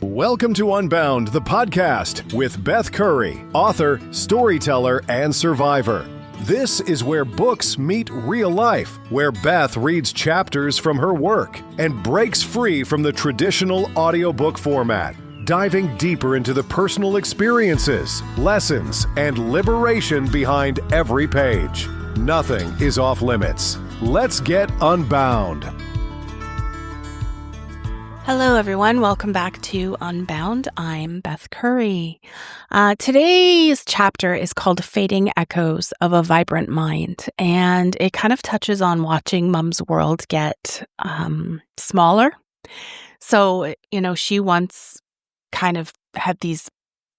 Welcome to Unbound, the podcast with Beth Curry, author, storyteller, and survivor. This is where books meet real life, where Beth reads chapters from her work and breaks free from the traditional audiobook format, diving deeper into the personal experiences, lessons, and liberation behind every page. Nothing is off limits. Let's get unbound. Hello, everyone. Welcome back to Unbound. I'm Beth Curry. Today's chapter is called Fading Echoes of a Vibrant Mind, and it kind of touches on watching Mom's world get smaller. So, she once kind of had these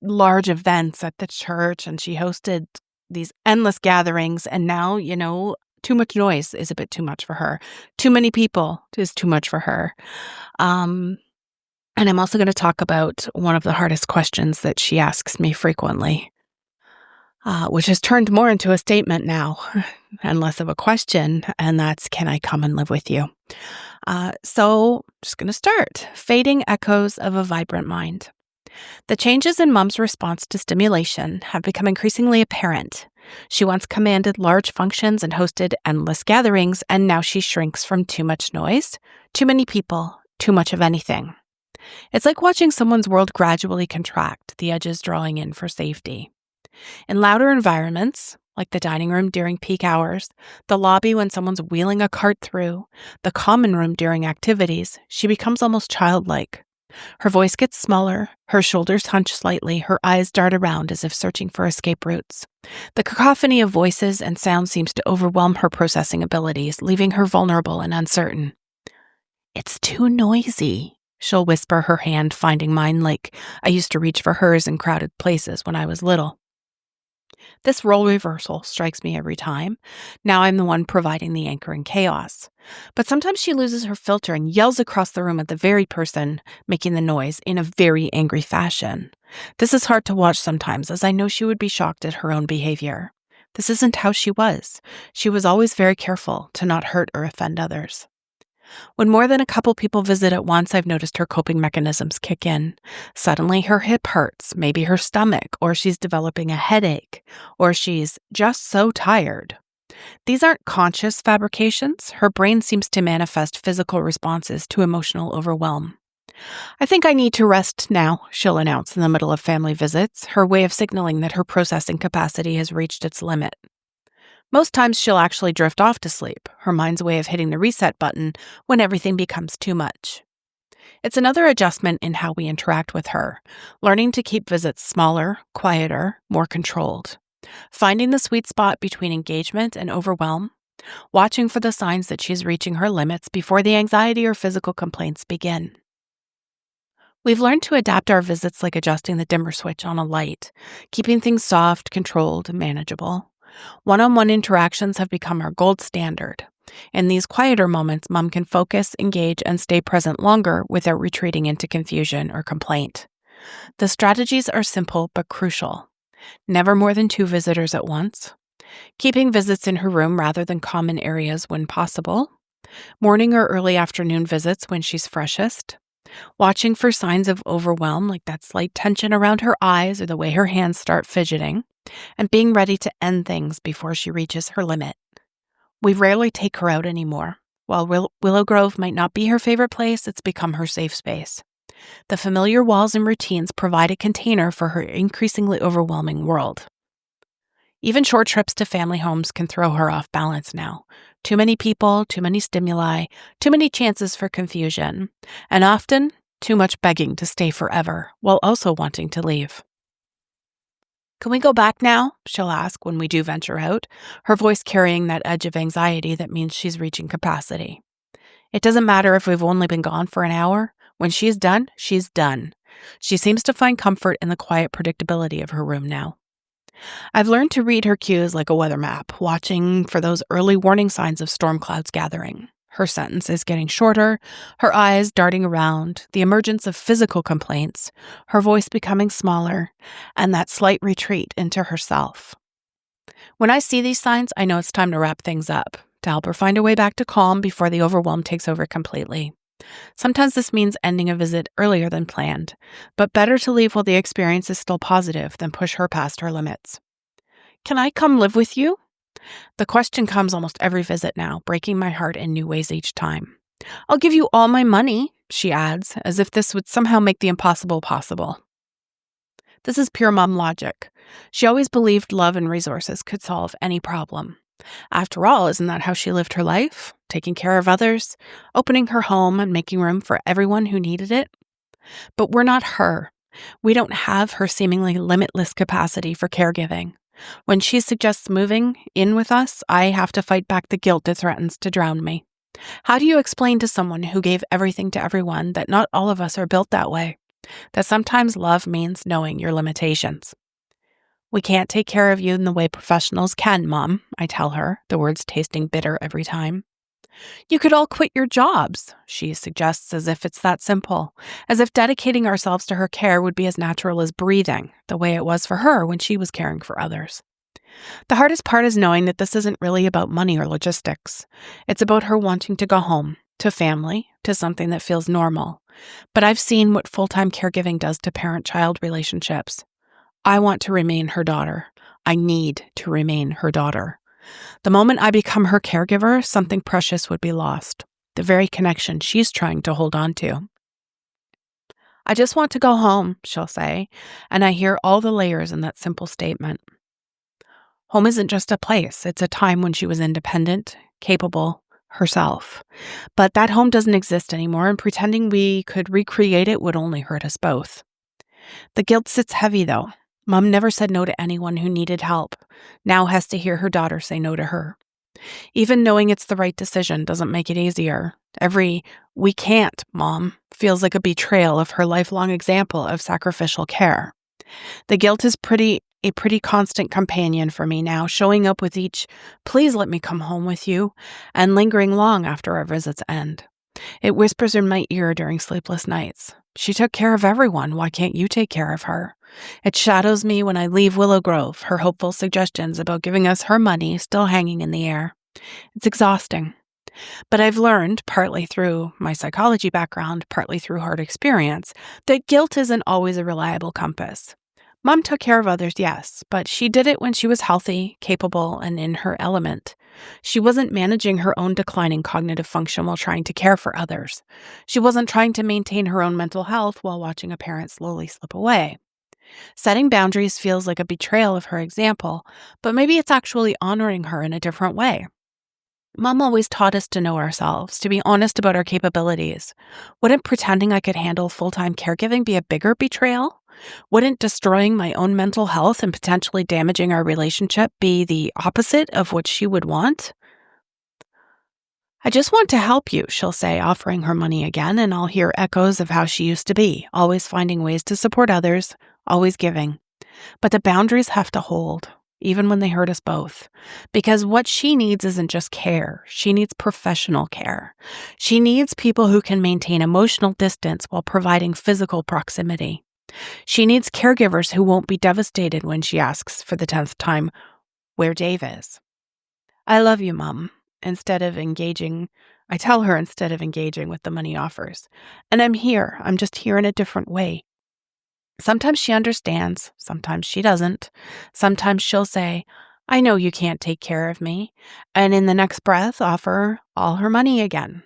large events at the church, and she hosted these endless gatherings, and now, too much noise is a bit too much for her. Too many people is too much for her. And I'm also going to talk about one of the hardest questions that she asks me frequently, which has turned more into a statement now and less of a question, and that's, can I come and live with you? So I'm just going to start. Fading Echoes of a Vibrant Mind. The changes in Mom's response to stimulation have become increasingly apparent. She once commanded large functions and hosted endless gatherings, and now she shrinks from too much noise, too many people, too much of anything. It's like watching someone's world gradually contract, the edges drawing in for safety. In louder environments, like the dining room during peak hours, the lobby when someone's wheeling a cart through, the common room during activities, she becomes almost childlike. Her voice gets smaller, her shoulders hunch slightly, her eyes dart around as if searching for escape routes. The cacophony of voices and sounds seems to overwhelm her processing abilities, leaving her vulnerable and uncertain. "It's too noisy," she'll whisper, her hand finding mine like I used to reach for hers in crowded places when I was little. This role reversal strikes me every time. Now I'm the one providing the anchor in chaos. But sometimes she loses her filter and yells across the room at the very person making the noise in a very angry fashion. This is hard to watch sometimes, as I know she would be shocked at her own behavior. This isn't how she was. She was always very careful to not hurt or offend others. When more than a couple people visit at once, I've noticed her coping mechanisms kick in. Suddenly her hip hurts, maybe her stomach, or she's developing a headache, or she's just so tired. These aren't conscious fabrications. Her brain seems to manifest physical responses to emotional overwhelm. "I think I need to rest now," she'll announce in the middle of family visits, her way of signaling that her processing capacity has reached its limit. Most times she'll actually drift off to sleep, her mind's way of hitting the reset button when everything becomes too much. It's another adjustment in how we interact with her, learning to keep visits smaller, quieter, more controlled. Finding the sweet spot between engagement and overwhelm, watching for the signs that she's reaching her limits before the anxiety or physical complaints begin. We've learned to adapt our visits like adjusting the dimmer switch on a light, keeping things soft, controlled, and manageable. One-on-one interactions have become our gold standard. In these quieter moments, Mom can focus, engage, and stay present longer without retreating into confusion or complaint. The strategies are simple but crucial. Never more than 2 visitors at once. Keeping visits in her room rather than common areas when possible. Morning or early afternoon visits when she's freshest. Watching for signs of overwhelm, like that slight tension around her eyes or the way her hands start fidgeting, and being ready to end things before she reaches her limit. We rarely take her out anymore. While Willow Grove might not be her favorite place, it's become her safe space. The familiar walls and routines provide a container for her increasingly overwhelming world. Even short trips to family homes can throw her off balance now. Too many people, too many stimuli, too many chances for confusion, and often too much begging to stay forever while also wanting to leave. "Can we go back now?" she'll ask when we do venture out, her voice carrying that edge of anxiety that means she's reaching capacity. It doesn't matter if we've only been gone for an hour. When she's done, she's done. She seems to find comfort in the quiet predictability of her room now. I've learned to read her cues like a weather map, watching for those early warning signs of storm clouds gathering. Her sentences getting shorter, her eyes darting around, the emergence of physical complaints, her voice becoming smaller, and that slight retreat into herself. When I see these signs, I know it's time to wrap things up, to help her find a way back to calm before the overwhelm takes over completely. Sometimes this means ending a visit earlier than planned, but better to leave while the experience is still positive than push her past her limits. Can I come live with you? The question comes almost every visit now, breaking my heart in new ways each time. I'll give you all my money, she adds, as if this would somehow make the impossible possible. This is pure mom logic. She always believed love and resources could solve any problem. After all, isn't that how she lived her life? Taking care of others, opening her home and making room for everyone who needed it? But we're not her. We don't have her seemingly limitless capacity for caregiving. When she suggests moving in with us, I have to fight back the guilt that threatens to drown me. How do you explain to someone who gave everything to everyone that not all of us are built that way? That sometimes love means knowing your limitations. We can't take care of you in the way professionals can, Mom, I tell her, the words tasting bitter every time. You could all quit your jobs, she suggests, as if it's that simple, as if dedicating ourselves to her care would be as natural as breathing, the way it was for her when she was caring for others. The hardest part is knowing that this isn't really about money or logistics. It's about her wanting to go home, to family, to something that feels normal. But I've seen what full-time caregiving does to parent-child relationships. I want to remain her daughter. I need to remain her daughter. The moment I become her caregiver, something precious would be lost. The very connection she's trying to hold on to. I just want to go home, she'll say, and I hear all the layers in that simple statement. Home isn't just a place. It's a time when she was independent, capable, herself. But that home doesn't exist anymore, and pretending we could recreate it would only hurt us both. The guilt sits heavy, though. Mom never said no to anyone who needed help. Now has to hear her daughter say no to her. Even knowing it's the right decision doesn't make it easier. Every "we can't, Mom" feels like a betrayal of her lifelong example of sacrificial care. The guilt is a pretty constant companion for me now, showing up with each "please let me come home with you" and lingering long after our visits end. It whispers in my ear during sleepless nights. She took care of everyone. Why can't you take care of her? It shadows me when I leave Willow Grove, her hopeful suggestions about giving us her money still hanging in the air. It's exhausting. But I've learned, partly through my psychology background, partly through hard experience, that guilt isn't always a reliable compass. Mom took care of others, yes, but she did it when she was healthy, capable, and in her element. She wasn't managing her own declining cognitive function while trying to care for others. She wasn't trying to maintain her own mental health while watching a parent slowly slip away. Setting boundaries feels like a betrayal of her example, but maybe it's actually honoring her in a different way. Mom always taught us to know ourselves, to be honest about our capabilities. Wouldn't pretending I could handle full-time caregiving be a bigger betrayal? Wouldn't destroying my own mental health and potentially damaging our relationship be the opposite of what she would want? I just want to help you, she'll say, offering her money again, and I'll hear echoes of how she used to be, always finding ways to support others, always giving. But the boundaries have to hold, even when they hurt us both. Because what she needs isn't just care. She needs professional care. She needs people who can maintain emotional distance while providing physical proximity. She needs caregivers who won't be devastated when she asks for the 10th time where Dave is. I love you, Mom. I tell her instead of engaging with the money offers. And I'm here. I'm just here in a different way. Sometimes she understands. Sometimes she doesn't. Sometimes she'll say, I know you can't take care of me. And in the next breath, offer all her money again.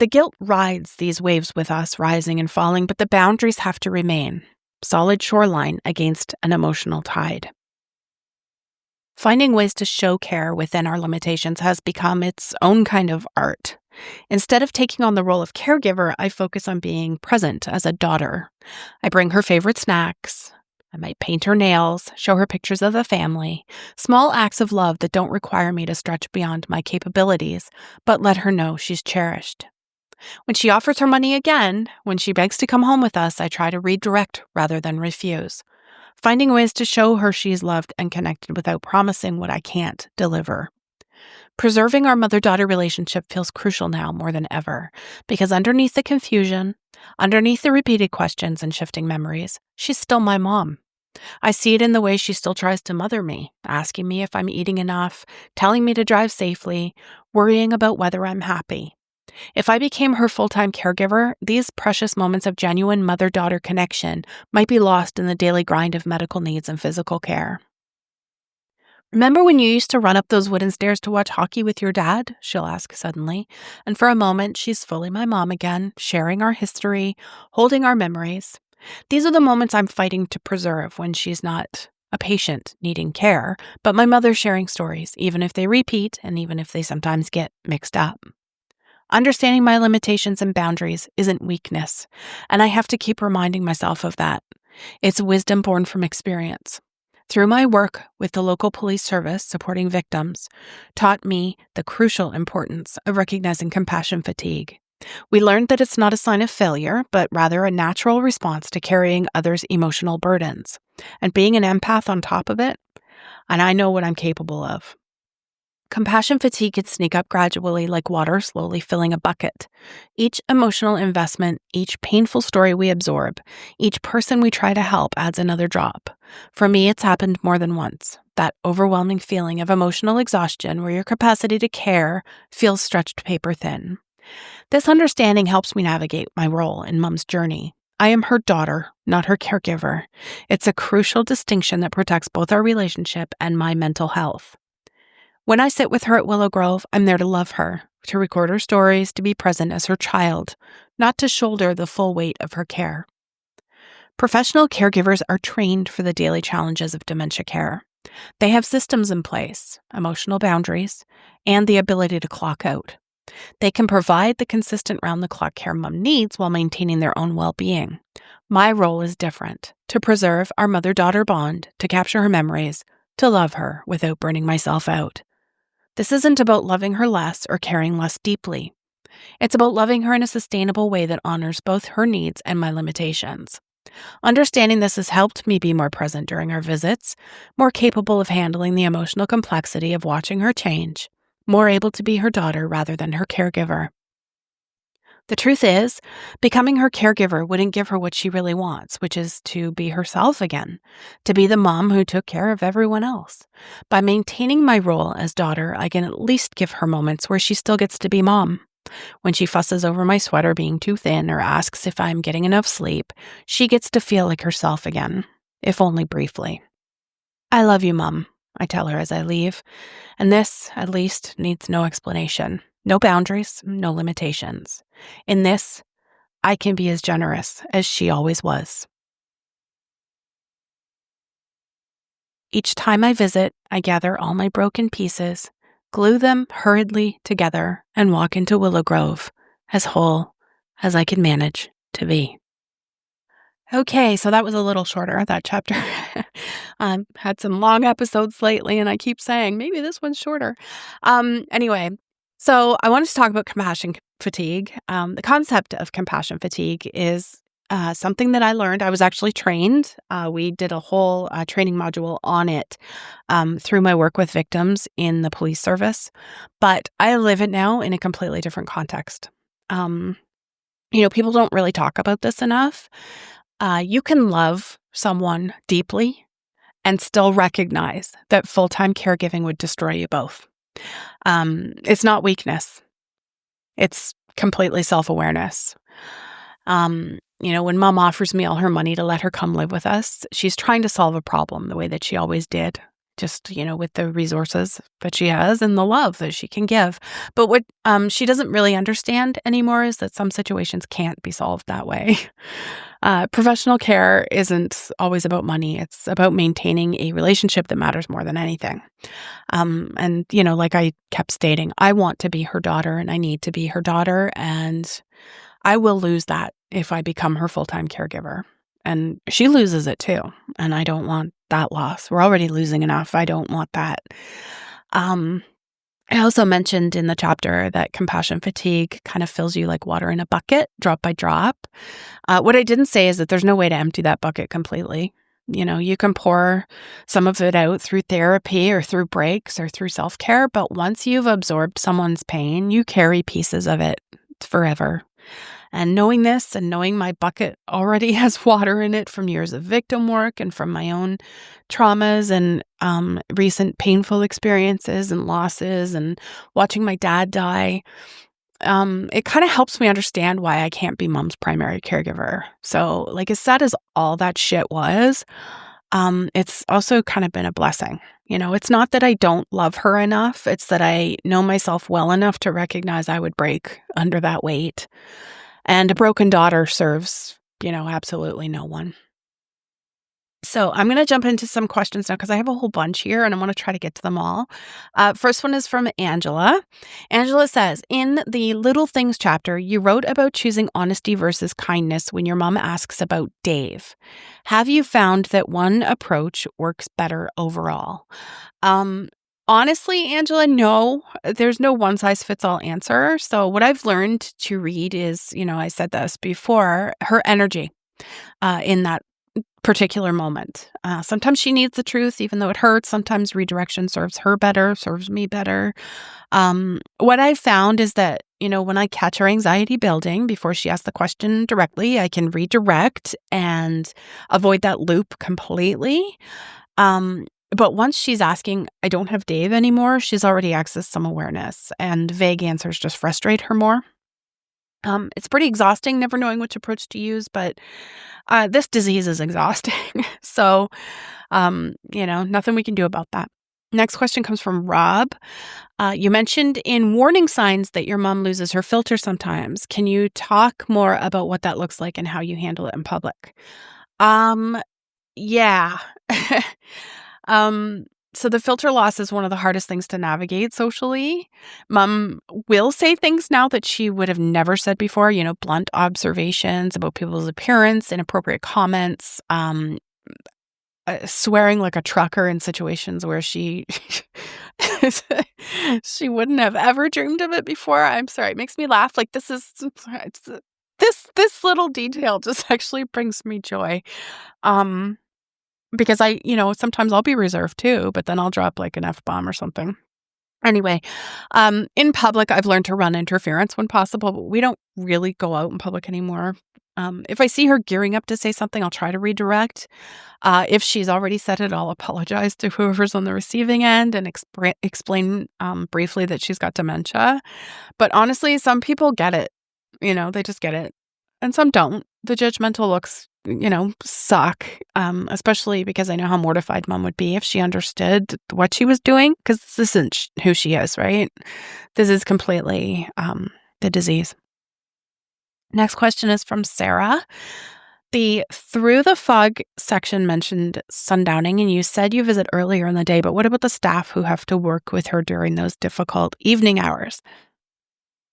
The guilt rides these waves with us, rising and falling, but the boundaries have to remain. Solid shoreline against an emotional tide. Finding ways to show care within our limitations has become its own kind of art. Instead of taking on the role of caregiver, I focus on being present as a daughter. I bring her favorite snacks. I might paint her nails, show her pictures of the family, small acts of love that don't require me to stretch beyond my capabilities, but let her know she's cherished. When she offers her money again, when she begs to come home with us, I try to redirect rather than refuse. Finding ways to show her she's loved and connected without promising what I can't deliver. Preserving our mother-daughter relationship feels crucial now more than ever, because underneath the confusion, underneath the repeated questions and shifting memories, she's still my mom. I see it in the way she still tries to mother me, asking me if I'm eating enough, telling me to drive safely, worrying about whether I'm happy. If I became her full-time caregiver, these precious moments of genuine mother-daughter connection might be lost in the daily grind of medical needs and physical care. "Remember when you used to run up those wooden stairs to watch hockey with your dad?" she'll ask suddenly. And for a moment, she's fully my mom again, sharing our history, holding our memories. These are the moments I'm fighting to preserve when she's not a patient needing care, but my mother sharing stories, even if they repeat and even if they sometimes get mixed up. Understanding my limitations and boundaries isn't weakness, and I have to keep reminding myself of that. It's wisdom born from experience. Through my work with the local police service supporting victims, taught me the crucial importance of recognizing compassion fatigue. We learned that it's not a sign of failure, but rather a natural response to carrying others' emotional burdens. And being an empath on top of it, and I know what I'm capable of. Compassion fatigue can sneak up gradually like water slowly filling a bucket. Each emotional investment, each painful story we absorb, each person we try to help adds another drop. For me, it's happened more than once. That overwhelming feeling of emotional exhaustion where your capacity to care feels stretched paper thin. This understanding helps me navigate my role in Mom's journey. I am her daughter, not her caregiver. It's a crucial distinction that protects both our relationship and my mental health. When I sit with her at Willow Grove, I'm there to love her, to record her stories, to be present as her child, not to shoulder the full weight of her care. Professional caregivers are trained for the daily challenges of dementia care. They have systems in place, emotional boundaries, and the ability to clock out. They can provide the consistent round-the-clock care Mom needs while maintaining their own well-being. My role is different, to preserve our mother-daughter bond, to capture her memories, to love her without burning myself out. This isn't about loving her less or caring less deeply. It's about loving her in a sustainable way that honors both her needs and my limitations. Understanding this has helped me be more present during our visits, more capable of handling the emotional complexity of watching her change, more able to be her daughter rather than her caregiver. The truth is, becoming her caregiver wouldn't give her what she really wants, which is to be herself again, to be the mom who took care of everyone else. By maintaining my role as daughter, I can at least give her moments where she still gets to be mom. When she fusses over my sweater being too thin or asks if I'm getting enough sleep, she gets to feel like herself again, if only briefly. "I love you, Mom," I tell her as I leave, and this, at least, needs no explanation. No boundaries, no limitations. In this, I can be as generous as she always was. Each time I visit, I gather all my broken pieces, glue them hurriedly together, and walk into Willow Grove, as whole as I can manage to be. Okay, so that was a little shorter, that chapter. Had some long episodes lately, and I keep saying, maybe this one's shorter. Anyway, so I wanted to talk about compassion fatigue. The concept of compassion fatigue is something that I learned. I was actually trained. We did a whole training module on it through my work with victims in the police service, but I live it now in a completely different context. People don't really talk about this enough. You can love someone deeply and still recognize that full-time caregiving would destroy you both. It's not weakness. It's completely self-awareness. When Mom offers me all her money to let her come live with us, she's trying to solve a problem the way that she always did, just, with the resources that she has and the love that she can give. But what she doesn't really understand anymore is that some situations can't be solved that way. Professional care isn't always about money. It's about maintaining a relationship that matters more than anything. Like I kept stating, I want to be her daughter and I need to be her daughter, and I will lose that if I become her full-time caregiver. And she loses it too, and I don't want that loss. We're already losing enough. I don't want that. I also mentioned in the chapter that compassion fatigue kind of fills you like water in a bucket, drop by drop. What I didn't say is that there's no way to empty that bucket completely. You can pour some of it out through therapy or through breaks or through self-care, but once you've absorbed someone's pain, you carry pieces of it forever. And knowing this and knowing my bucket already has water in it from years of victim work and from my own traumas and recent painful experiences and losses and watching my dad die, it kind of helps me understand why I can't be mom's primary caregiver. So, like, as sad as all that shit was, it's also kind of been a blessing. It's not that I don't love her enough. It's that I know myself well enough to recognize I would break under that weight. And a broken daughter serves, absolutely no one. So I'm going to jump into some questions now because I have a whole bunch here and I want to try to get to them all. First one is from Angela. Angela says, in the Little Things chapter, you wrote about choosing honesty versus kindness when your mom asks about Dave. Have you found that one approach works better overall? Honestly, Angela, no, there's no one size fits all answer. So what I've learned to read is, I said this before, her energy in that particular moment. Sometimes she needs the truth, even though it hurts. Sometimes redirection serves her better, serves me better. What I found is that, when I catch her anxiety building before she asks the question directly, I can redirect and avoid that loop completely. But once she's asking, I don't have Dave anymore, she's already accessed some awareness, and vague answers just frustrate her more. It's pretty exhausting never knowing which approach to use, but this disease is exhausting. So, nothing we can do about that. Next question comes from Rob. You mentioned in warning signs that your mom loses her filter sometimes. Can you talk more about what that looks like and how you handle it in public? Yeah. So the filter loss is one of the hardest things to navigate socially. Mom will say things now that she would have never said before, blunt observations about people's appearance, inappropriate comments, swearing like a trucker in situations where she she wouldn't have ever dreamed of it before. I'm sorry, it makes me laugh. Like this little detail just actually brings me joy. Because sometimes I'll be reserved too, but then I'll drop like an F-bomb or something. Anyway, in public, I've learned to run interference when possible, but we don't really go out in public anymore. If I see her gearing up to say something, I'll try to redirect. If she's already said it, I'll apologize to whoever's on the receiving end and explain briefly that she's got dementia. But honestly, some people get it. They just get it. And some don't. The judgmental looks, suck, especially because I know how mortified mom would be if she understood what she was doing, because this isn't who she is, right? This is completely the disease. Next question is from Sarah. The Through the Fog section mentioned sundowning, and you said you visit earlier in the day, but what about the staff who have to work with her during those difficult evening hours?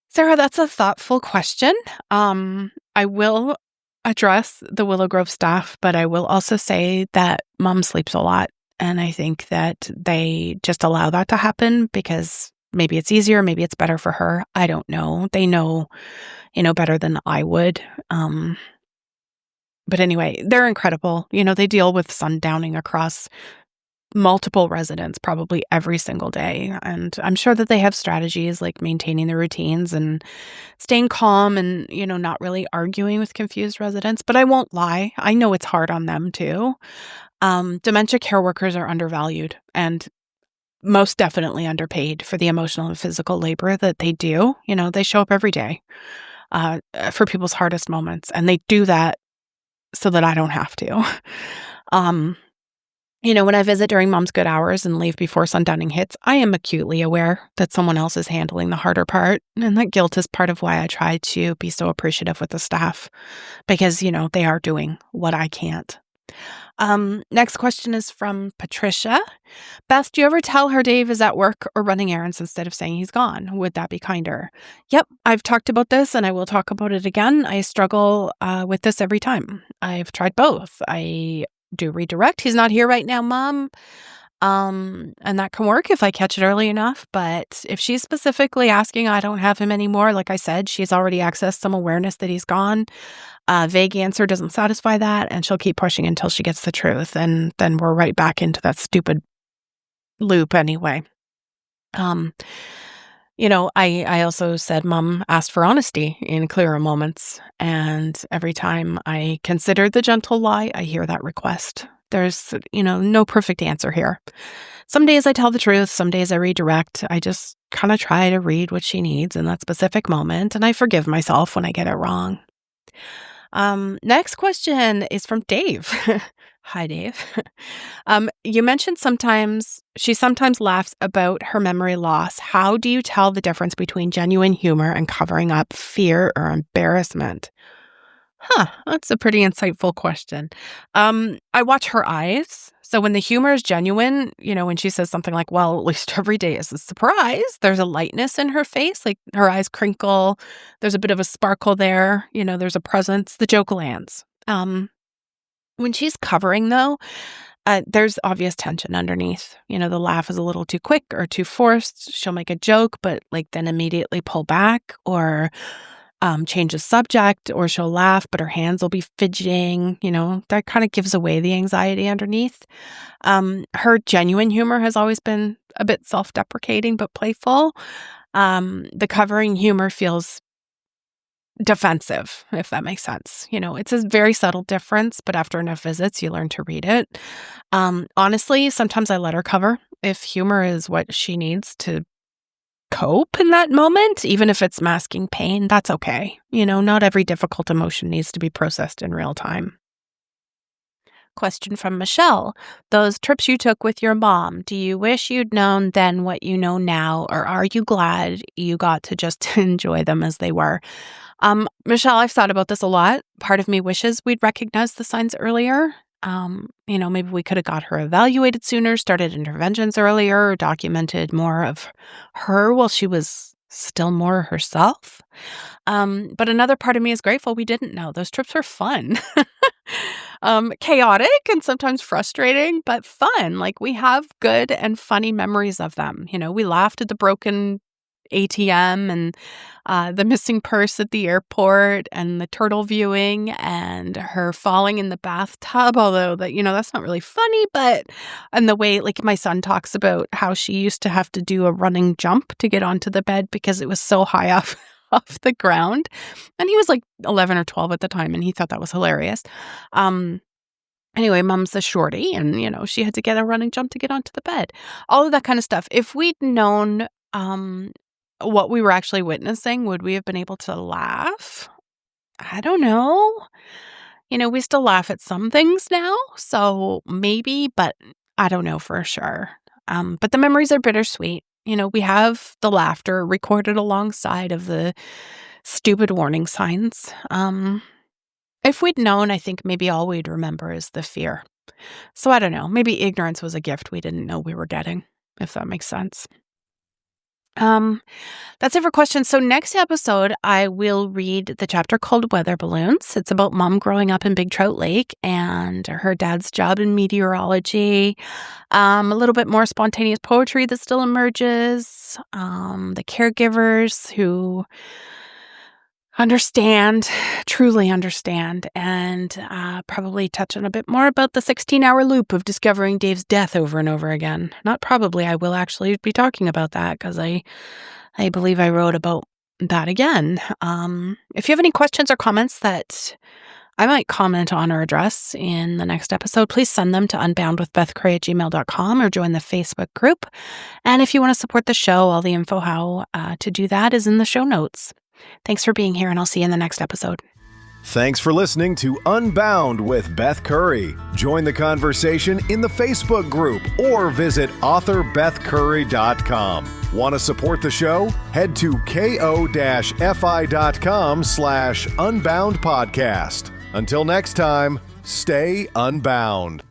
Sarah, that's a thoughtful question. I will address the Willow Grove staff, but I will also say that mom sleeps a lot. And I think that they just allow that to happen because maybe it's easier, maybe it's better for her. I don't know. They know, better than I would. But anyway, they're incredible. They deal with sundowning across multiple residents probably every single day. And I'm sure that they have strategies like maintaining their routines and staying calm and, not really arguing with confused residents. But I won't lie. I know it's hard on them too. Dementia care workers are undervalued and most definitely underpaid for the emotional and physical labor that they do. They show up every day for people's hardest moments. And they do that so that I don't have to. When I visit during mom's good hours and leave before sundowning hits, I am acutely aware that someone else is handling the harder part. And that guilt is part of why I try to be so appreciative with the staff because, they are doing what I can't. Next question is from Patricia. Beth, do you ever tell her Dave is at work or running errands instead of saying he's gone? Would that be kinder? Yep, I've talked about this and I will talk about it again. I struggle with this every time. I've tried both. I do redirect. He's not here right now, Mom. And that can work if I catch it early enough. But if she's specifically asking, I don't have him anymore. Like I said, she's already accessed some awareness that he's gone. Vague answer doesn't satisfy that. And she'll keep pushing until she gets the truth. And then we're right back into that stupid loop anyway. I also said Mom asked for honesty in clearer moments. And every time I consider the gentle lie, I hear that request. There's, no perfect answer here. Some days I tell the truth. Some days I redirect. I just kind of try to read what she needs in that specific moment, and I forgive myself when I get it wrong. Next question is from Dave. Hi, Dave. You mentioned she sometimes laughs about her memory loss. How do you tell the difference between genuine humor and covering up fear or embarrassment? That's a pretty insightful question. I watch her eyes. So when the humor is genuine, when she says something like, well, at least every day is a surprise, there's a lightness in her face, like her eyes crinkle. There's a bit of a sparkle there. There's a presence. The joke lands. When she's covering, though, there's obvious tension underneath. The laugh is a little too quick or too forced. She'll make a joke, but then immediately pull back or change the subject, or she'll laugh, but her hands will be fidgeting. That kind of gives away the anxiety underneath. Her genuine humor has always been a bit self-deprecating, but playful. The covering humor feels defensive, if that makes sense. It's a very subtle difference, but after enough visits, you learn to read it. Honestly, sometimes I let her cover if humor is what she needs to cope in that moment, even if it's masking pain. That's okay. Not every difficult emotion needs to be processed in real time. Question from Michelle. Those trips you took with your mom, do you wish you'd known then what you know now, or are you glad you got to just enjoy them as they were? Michelle, I've thought about this a lot. Part of me wishes we'd recognized the signs earlier. Maybe we could have got her evaluated sooner, started interventions earlier, or documented more of her while she was still more herself. But another part of me is grateful we didn't know. Those trips were fun. Chaotic and sometimes frustrating, but fun. We have good and funny memories of them. We laughed at the broken ATM and the missing purse at the airport and the turtle viewing and her falling in the bathtub, although that's not really funny, and the way my son talks about how she used to have to do a running jump to get onto the bed because it was so high off the ground, and he was 11 or 12 at the time, and he thought that was hilarious. Anyway, mom's a shorty, and she had to get a running jump to get onto the bed, all of that kind of stuff. If we'd known what we were actually witnessing, would we have been able to laugh? I don't know. We still laugh at some things now, so maybe, but I don't know for sure. But the memories are bittersweet. We have the laughter recorded alongside of the stupid warning signs. If we'd known, I think maybe all we'd remember is the fear. So I don't know. Maybe ignorance was a gift we didn't know we were getting, if that makes sense. That's it for questions. So next episode, I will read the chapter called Weather Balloons. It's about mom growing up in Big Trout Lake and her dad's job in meteorology. A little bit more spontaneous poetry that still emerges. The caregivers who truly understand, and probably touch on a bit more about the 16-hour loop of discovering Dave's death over and over again. Not probably, I will actually be talking about that because I believe I wrote about that again. If you have any questions or comments that I might comment on or address in the next episode, please send them to unboundwithbethcurry@gmail.com or join the Facebook group. And if you want to support the show, all the info how to do that is in the show notes. Thanks for being here, and I'll see you in the next episode. Thanks for listening to Unbound with Beth Curry. Join the conversation in the Facebook group or visit authorbethcurry.com. Want to support the show? Head to ko-fi.com/unbound podcast. Until next time, stay unbound.